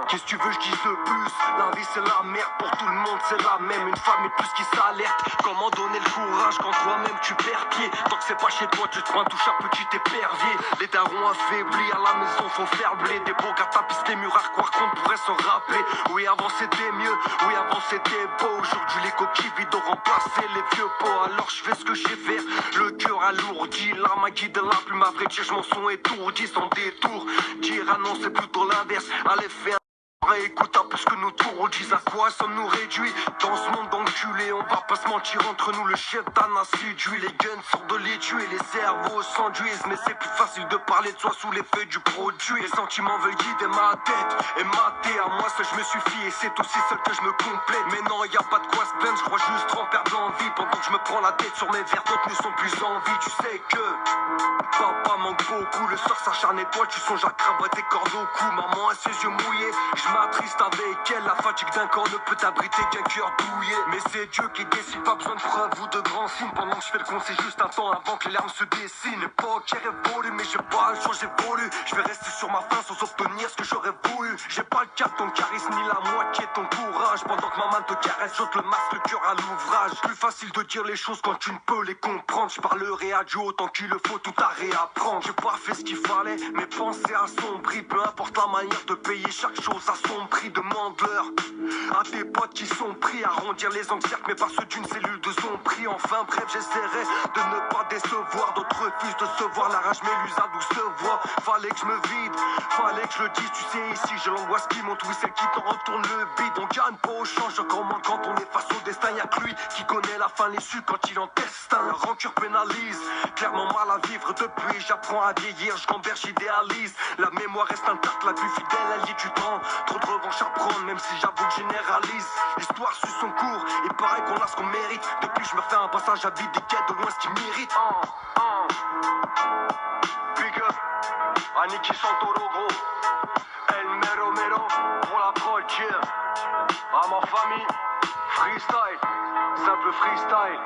Qu'est-ce que tu veux, je dise de plus? La vie c'est la merde, pour tout le monde c'est la même. Une femme et plus qui s'alerte. Comment donner le courage quand toi-même tu perds pied? Tant que c'est pas chez toi, tu te prends un touche à petit épervier. Les darons affaiblis, à la maison faut faire blé. Des beaux gars tapissent les murs à croire qu'on pourrait s'en rappeler. Oui, avant c'était mieux, oui, avant c'était beau. Aujourd'hui les coquilles vides ont remplacé les vieux pots. Alors je fais ce que je sais faire, le cœur alourdi. L'arme à guide la plume, à vrai dire, je m'en sont étourdi sans détour. Dire ah non, c'est plutôt l'inverse. Allez, fais écoute un peu ce que nos tours disent. À quoi sommes-nous réduits dans ce monde d'enculés? On va pas se mentir entre nous, le chétan a séduit. Les guns sortent de l'étui et les cerveaux s'enduisent. Mais c'est plus facile de parler de soi sous l'effet du produit. Les sentiments veulent guider ma tête et mater. À moi seul je me suffis et c'est aussi seul que je me complète. Mais non, y a pas de quoi se plaindre, je crois juste en perdre l'envie. Pendant que je me prends la tête sur mes verres, d'autres ne sont plus en vie. Tu sais que papa manque beaucoup, le soir s'acharne et toi tu songes à crabre tes cordes au cou. Maman a ses yeux mouillés, je m'attriste avec elle. La fatigue d'un corps ne peut abriter qu'un cœur douillet. Mais c'est Dieu qui décide, pas besoin de preuves ou de grands signes. Pendant que je fais le con, c'est juste un temps avant que les larmes se dessinent. L'époque qui révolue, mais j'ai pas le choix, j'évolue. Je vais rester sur ma faim sans obtenir ce que j'aurais voulu. J'ai pas le cas de ton charisme ni la moitié de ton courage. Pendant que ma main te caresse, j'ôte le masque, le cœur à l'ouvrage. Plus facile de dire les choses quand tu ne peux les comprendre. Je parlerai à Dieu autant qu'il le faut, tout à réapprendre. J'ai pas fait ce qu'il fallait, mes pensées assombries. Peu importe la manière de payer chaque chose à son prix. Demande-leur à tes potes qui sont pris à arrondir les angles cercles, mais par ceux d'une cellule de son prix. Enfin bref, j'essaierai de ne pas décevoir. D'autres refusent de se voir, la rage m'éluse à douce voix. Fallait que je me vide, fallait que je le dise. Tu sais ici, j'ai l'angoisse qui monte, oui celle qui t'en retourne le bide. On gagne pas au change, encore moins quand on est face au destin. Y'a que lui qui connaît la fin, l'issue quand il en teste un. La rancœur pénalise, clairement mal à vivre. Depuis j'apprends à vieillir, je gamberge, j'idéalise. La mémoire reste intacte, la plus fidèle alliée du temps. Trop de revanche à prendre, même si j'avoue que généralise. L'histoire suit son cours, il paraît qu'on a ce qu'on mérite. Depuis je me fais un passage à vide, des quêtes de loin ce qui mérite. Big up, Aniki Santoro gros. El Mero Mero, pour la prod, yeah. À ma famille, freestyle, simple freestyle.